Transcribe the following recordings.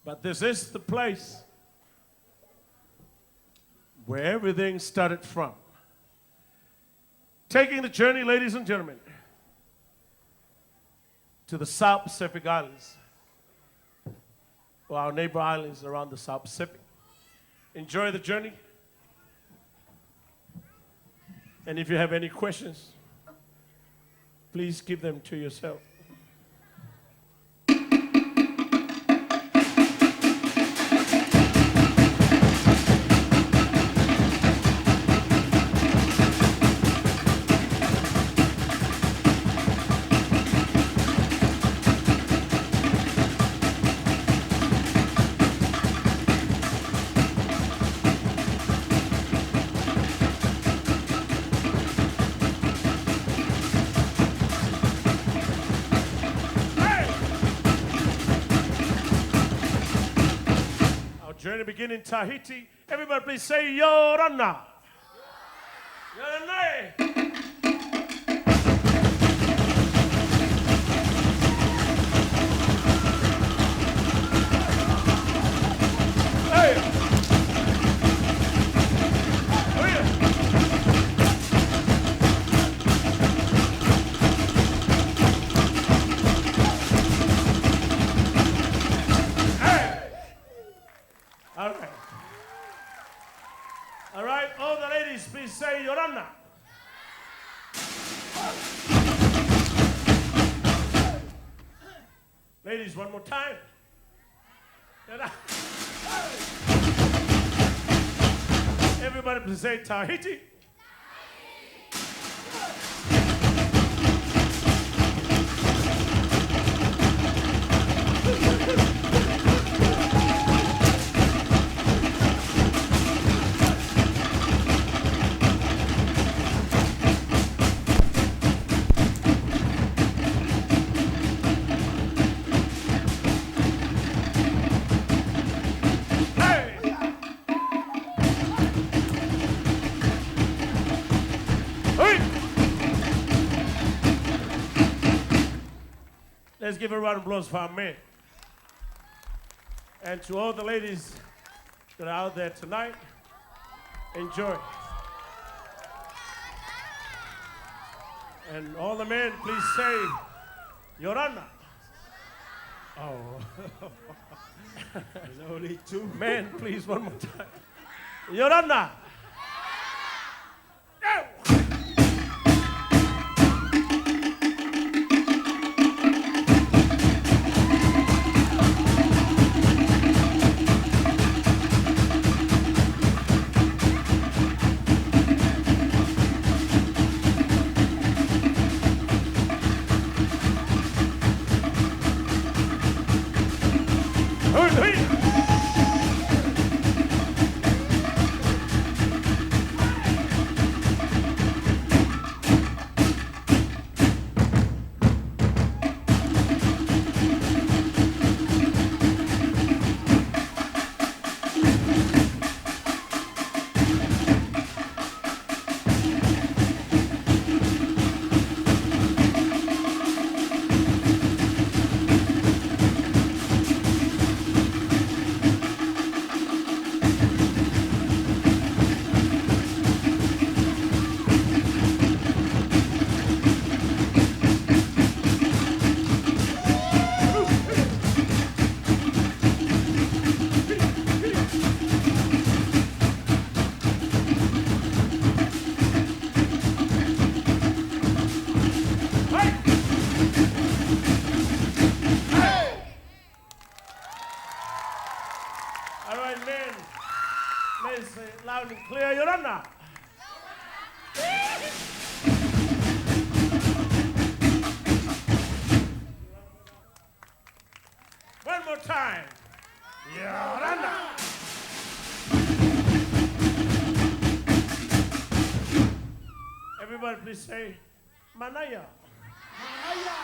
But this is the place where everything started from. Taking the journey, ladies and gentlemen, to the South Pacific Islands, or our neighbor islands around the South Pacific. Enjoy the journey. And if you have any questions, please keep them to yourself. Journey begin in Tahiti. Everybody please say Yorana. Yorana. All right, all the ladies, please say Yorana. Ladies, one more time. Everybody, please say Tahiti. Let's give a round of applause for our men. And to all the ladies that are out there tonight, enjoy. And all the men, please say, Yorana. Oh. There's only two. Men, please, one more time. Yorana. Loud and clear, Yorana. One more time. Yorana. Everybody please say, Manaya. Manaya.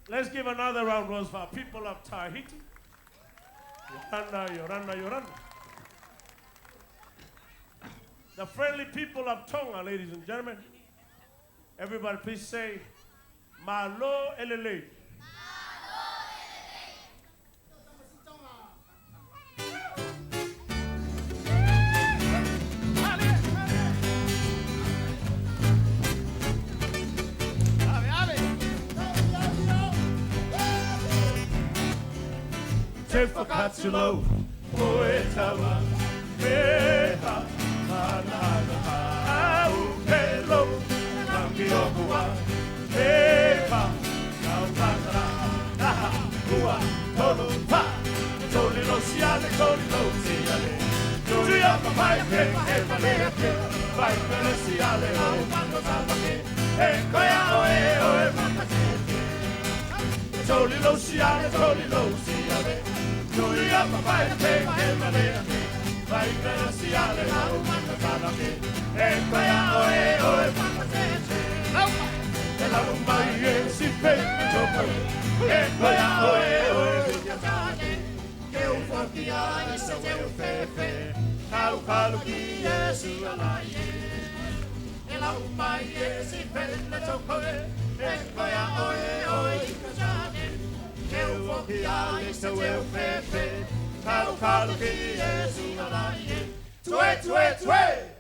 Let's give another round of applause for our people of Tahiti. Yoranda, Yoranda, Yoranda. The friendly people of Tonga, ladies and gentlemen. Everybody please say, Malo elele. Siva Tahiti, Poetawa, Meha, Manana, Aotearoa, Mangiokua, Meha, Tauasā, Taha, Ua, Tolo, Pa, Tolilo Siale, Tolilo Siale, Tuiātaga, Evalea, Vai Siale, O Mando Sabake, Ekoia, Oe, Makaseke, Tolilo Siale, Tolilo Siale, Tuiātaga, Evalea, Vai Siale, O Mando Sabake, Ekoia, Oe, Makaseke, Ela umai si pepe topo, Ekoia, Oe, Tuiātaga, que o fortiane se teu fefe, Kalu ki Yesu alaye. Ela umai si pepe topo, Ekoia, Oe, Tuiātaga, que o fortiane se teu fefe, Kalu ki Yesu alaye. Tue, tue, tue.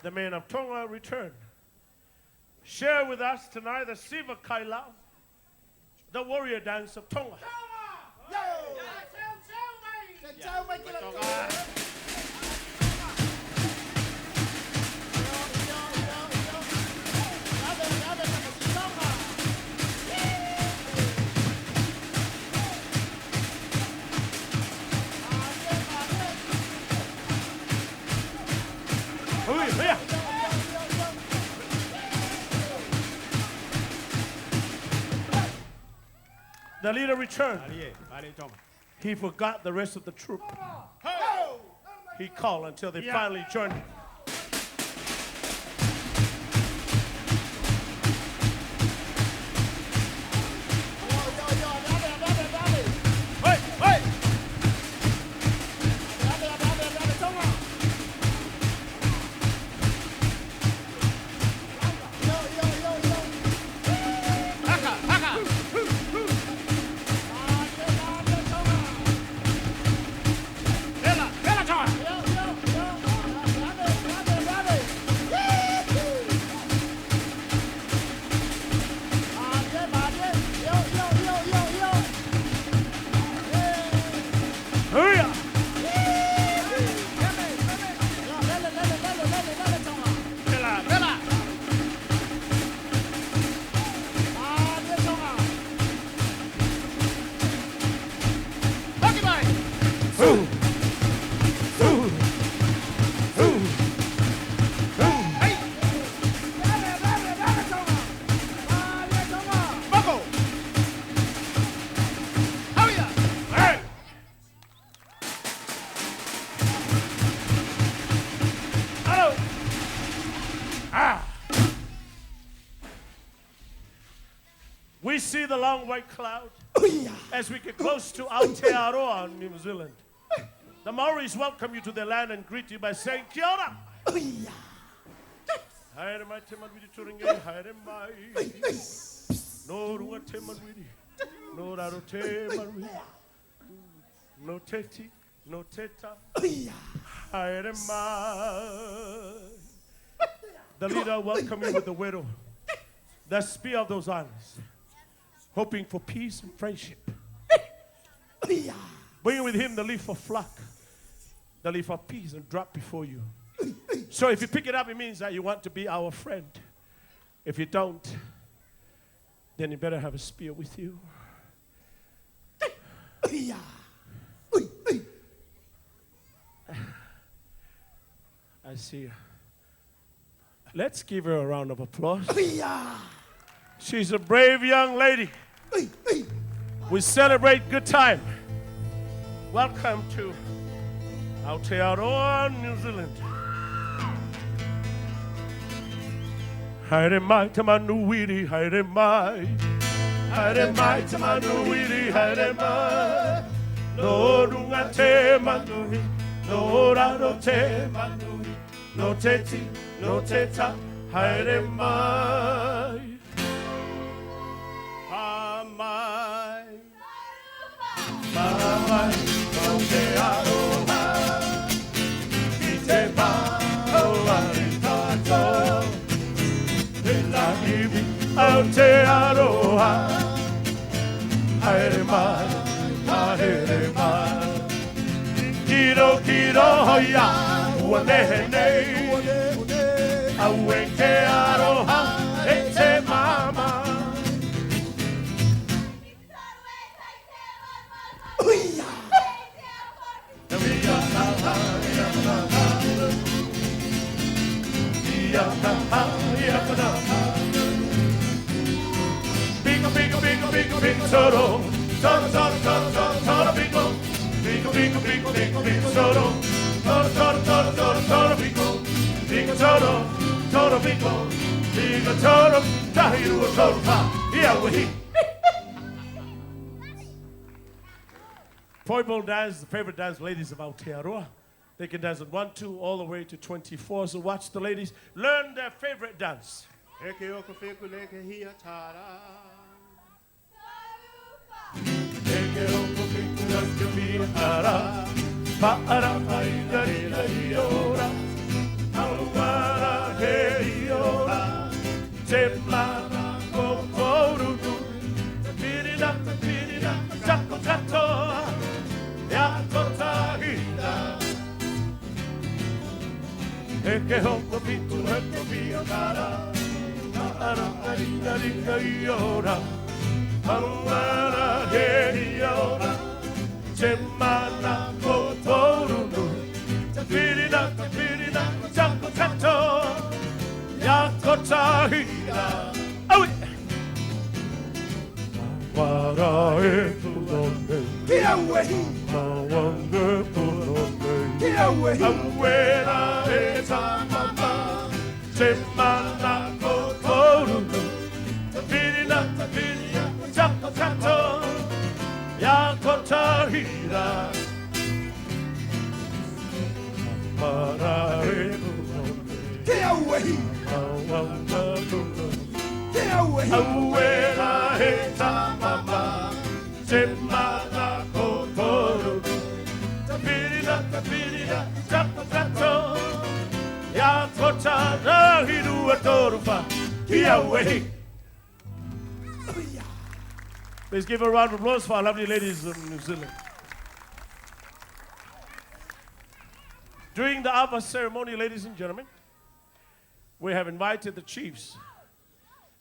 The men of Tonga return. Share with us tonight the Siva Kaila, the warrior dance of Tonga. The leader returned. He forgot the rest of the troop. He called until they finally joined him. We see the long white cloud as we get close to Aotearoa, New Zealand. The Maoris welcome you to their land and greet you by saying, Kia ora. Haere mai te manuiri turinge, haere mai. No runga te manuiri, no raro te manuiri. No teti, no teta, haere mai. The leader welcome you with the widow, the spear of those islands, hoping for peace and friendship. Bring with him the leaf of flock, the leaf of peace, and drop before you. So if you pick it up, it means that you want to be our friend. If you don't, then you better have a spear with you. I see her. Let's give her a round of applause. She's a brave young lady. We celebrate good time. Welcome to Aotearoa, New Zealand. Haere mai te manuiri, haere mai. Haere mai te manuiri, haere mai. No runga te manuiri, no raro te manuiri. No teti, no teta, haere mai. Mai. Mai, Aotearoa. I te pāua i tātou. E la iwi, Aotearoa. Haere mai, haere mai. Kiro, kiro, hoia. Ua nehe nei, au e te aroha, e te mama. Uia! Bingo, bingo, bingo, bingo, bingo, toro. Toro, toro, toro, toro, toro, bingo. Bingo, bingo, bingo, bingo, bingo, toro. Toro, toro, toro, toro, toro, bingo. Bingo, toro, toro, bingo. Bingo, toro, tahiru, toro, pa. Iawahi. Poibol dance, the favorite dance ladies of Aotearoa. They can dance at 1, 2, all the way to 24. So watch the ladies learn their favorite dance. Eke oko whiku leke hia tara. Eke oko whiku leke hia tara. Paara paina rina iora. Auara he iora. Te mana kokorunu. Pirina, tako katoa. Yako tahina. Eke hoko pitu heko pia kara. Paara paina rina iora. Auara he iora. Te mana kokorunu. Pirina, tako katoa. Yako tahina. Oh, Wara e pulone, Kiawehi. Mawanga pulone, Kiawehi. Awera e tamama, te mana kokorunu. Pirina, tako katoa. Yako tahina. Wara e pulone, Kiawehi. Mawanga pulone. Awera he tamama, te mana kokorunu. Tapirina, tako katoa. Yako tahiru atorupa, Kiawehi. Please give a round of applause for our lovely ladies of New Zealand. During the Ava ceremony, ladies and gentlemen, we have invited the chiefs.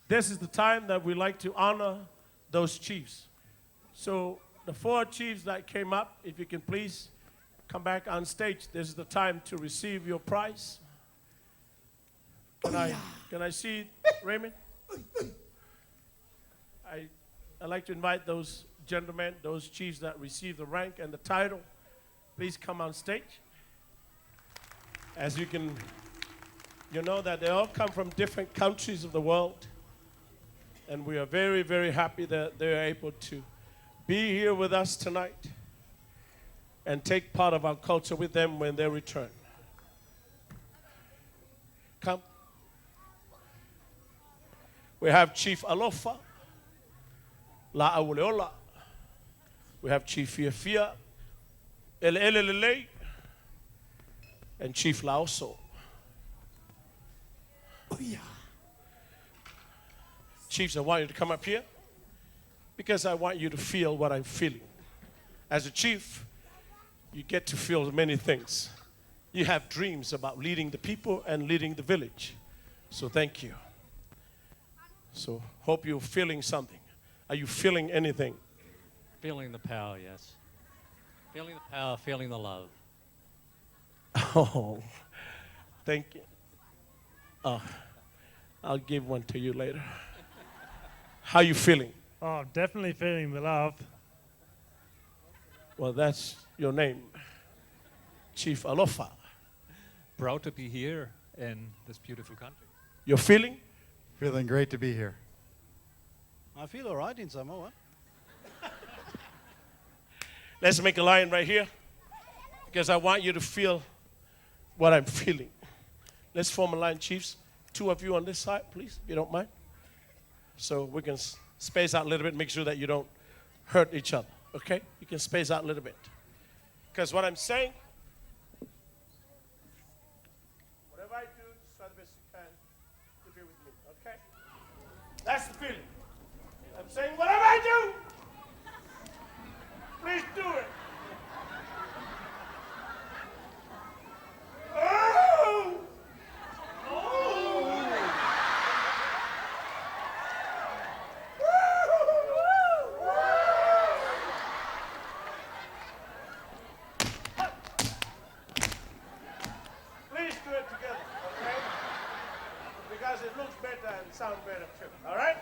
This is the time that we like to honor those chiefs. So the 4 chiefs that came up, if you can please come back on stage. This is the time to receive your prize. Can I see Raymond? I'd like to invite those gentlemen, those chiefs that receive the rank and the title, please come on stage. As you can, you know that they all come from different countries of the world. And we are very, very happy that they are able to be here with us tonight and take part of our culture with them when they return. Come. We have Chief Alofa, La Aotearoa. We have Chief Fiafia, Ele, and Chief Laoso. Oh, yeah. Chiefs, I want you to come up here because I want you to feel what I'm feeling. As a chief, you get to feel many things. You have dreams about leading the people and leading the village. So thank you. So hope you're feeling something. Are you feeling anything? Feeling the power, yes. Feeling the power, feeling the love. Oh, thank you. I'll give one to you later. How you feeling? Oh, definitely feeling the love. Well, that's your name, Chief Alofa. Proud to be here in this beautiful country. You're feeling? Feeling great to be here. I feel all right in Samoa. Let's make a line right here because I want you to feel what I'm feeling. Let's form a line, chiefs. 2 of you on this side, please, if you don't mind. So we can space out a little bit, make sure that you don't hurt each other, okay? You can space out a little bit. Because what I'm saying, whatever I do, just try the best you can to be with me, okay? That's the feeling. I'm saying whatever I do, please do it. Oh! Oh! Please do it together, okay? Because it looks better and sounds better too, all right?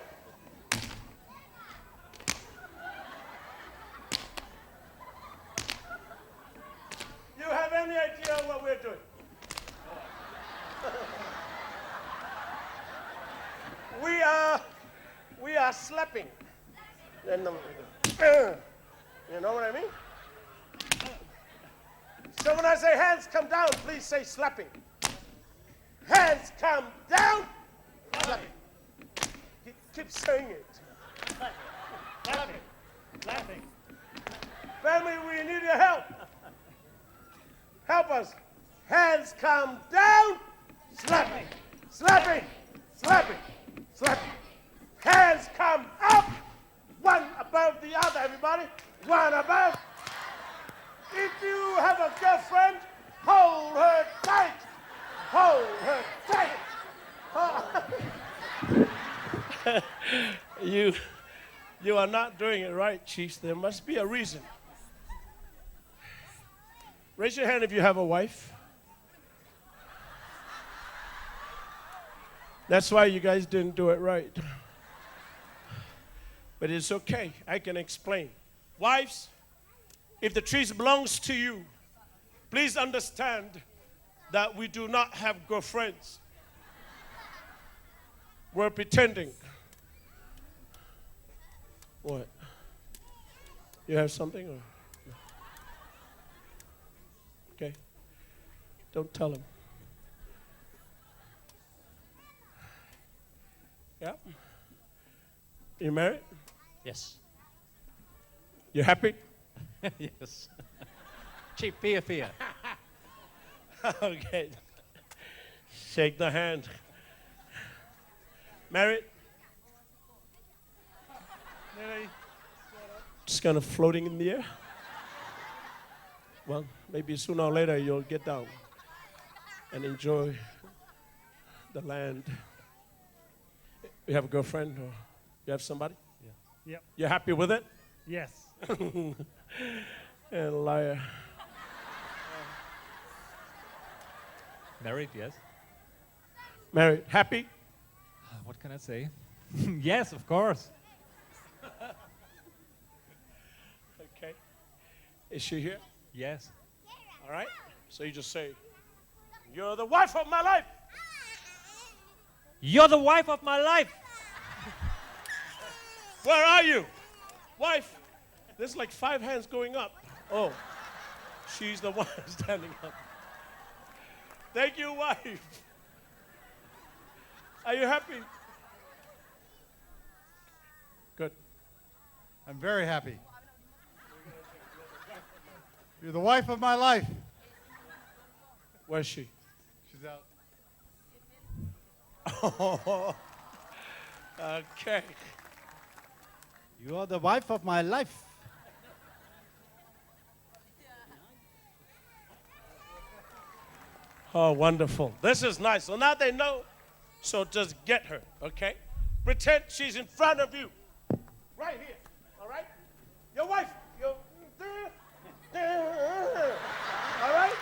You have any idea what we're doing? We are slapping. You know what I mean? So when I say hands come down, please say slapping. Hands come down. Slapping. Keep saying it. Laughing. Laughing. Family, we need your help. Help us. Hands come down. Slapping. Slapping. Slapping. Slapping. Hands come up. One above the other, everybody. One above. If you have a girlfriend, hold her tight. Hold her tight. You are not doing it right, chiefs. There must be a reason. Raise your hand if you have a wife. That's why you guys didn't do it right. But it's okay. I can explain. Wives, if the trees belongs to you, please understand that we do not have girlfriends. We're pretending. What? You have something? Or? Okay. Don't tell him. Yeah? You married? Yes. You happy? Yes. Chief Fiafia. Okay. Shake the hand. Married? Just kind of floating in the air? Well, maybe sooner or later you'll get down and enjoy the land. You have a girlfriend or you have somebody? Yeah. Yep. You're happy with it? Yes. And liar. Married, yes. Married. Happy? What can I say? Yes, of course. Okay. Is she here? Yes. All right. So you just say, you're the wife of my life. You're the wife of my life. Where are you? Wife, there's like 5 hands going up. Oh, she's the one standing up. Thank you, wife. Are you happy? Good. I'm very happy. You're the wife of my life. Where's she? She's out. Oh, okay. You are the wife of my life. Oh, wonderful. This is nice. So now they know. So just get her, okay? Pretend she's in front of you. Right here, all right? Your wife. All right?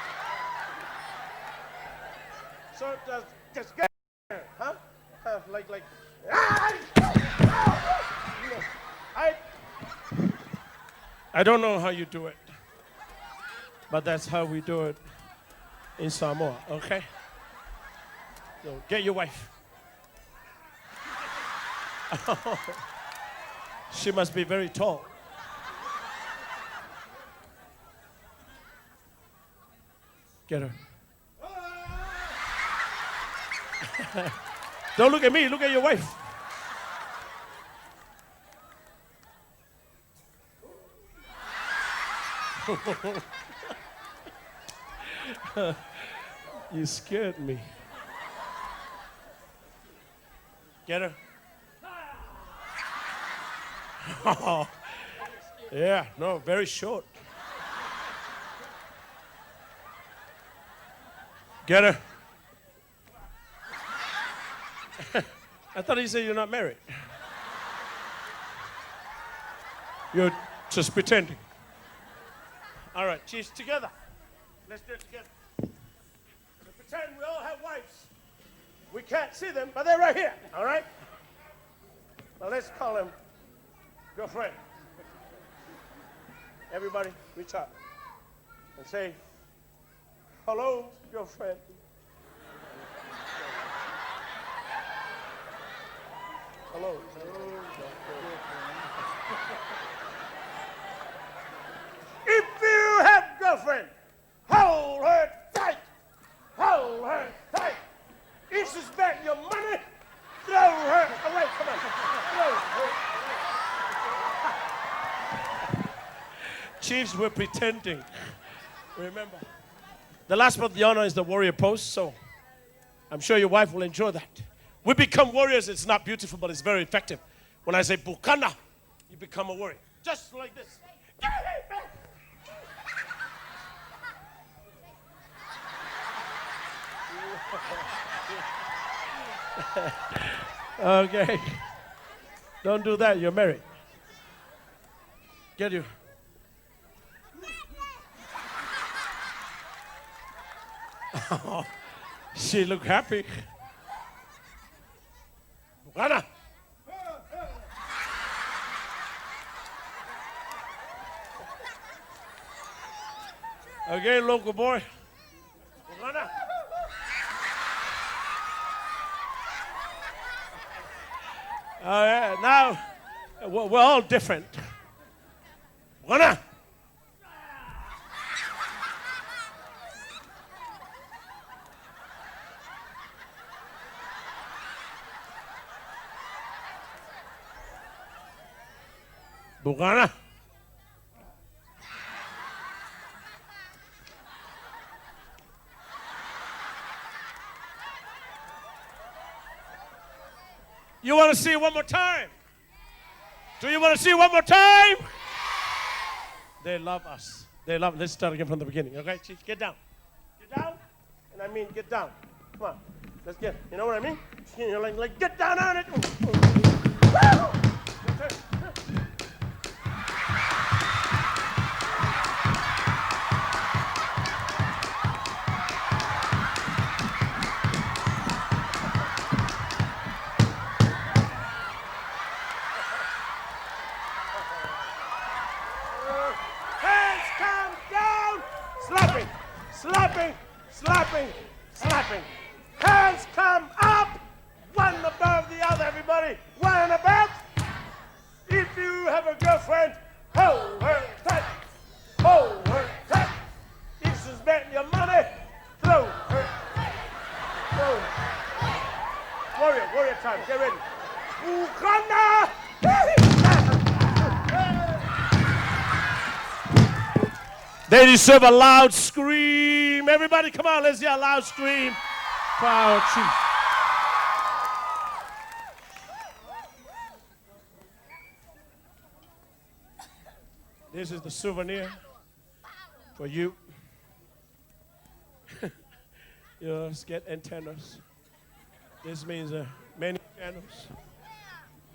So just get her, huh? Like. I don't know how you do it, but that's how we do it in Samoa, okay? So get your wife. She must be very tall. Get her. Don't look at me, look at your wife. You scared me. Get her. Oh, yeah, no, very short. Get her. I thought you said you're not married. You're just pretending. All right, cheers together. Let's do it together. Let's pretend we all have wives. We can't see them, but they're right here, all right? Now let's call them girlfriend. Everybody, reach out and say, hello, girlfriend. Hello. If you have girlfriend, hold her tight. Hold her tight. If she's back your money, throw her away. Come on. Throw her. Chiefs, we're pretending. Remember, the last part of the honor is the warrior pose, so I'm sure your wife will enjoy that. We become warriors. It's not beautiful, but it's very effective. When I say bukana, you become a warrior. Just like this. Okay. Don't do that. You're married. Get you. Oh, she look happy. Bukana. Okay, local boy. Bukana. Yeah, now we're all different. Bukana. Bukana. You want to see one more time? Do you want to see one more time? They love us. They love. Let's start again from the beginning. Okay, Chief, get down. Get down, and I mean get down. Come on, let's get. You know what I mean? You know, like get down on it. Woo! Slapping, slapping, slapping. Hands come up, one above the other, everybody. One above, the you have a girlfriend, hold her tight. Hold her tight. If she's betting your money, throw her. Throw her. Warrior time. Get ready. Ukanda! They deserve a loud scream. Everybody, come on, let's hear a loud scream for our chief. This is the souvenir for you. Just get antennas. This means many channels.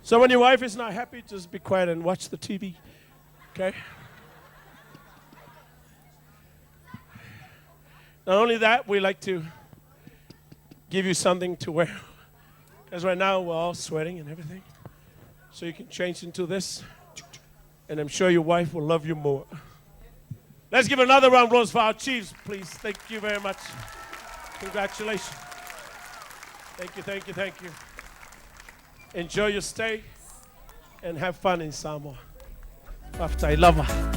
So when your wife is not happy, just be quiet and watch the TV, okay? Not only that, we like to give you something to wear. Because right now we're all sweating and everything. So you can change into this. And I'm sure your wife will love you more. Let's give another round of applause for our chiefs, please. Thank you very much. Congratulations. Thank you, thank you, thank you. Enjoy your stay and have fun in Samoa. After I love her.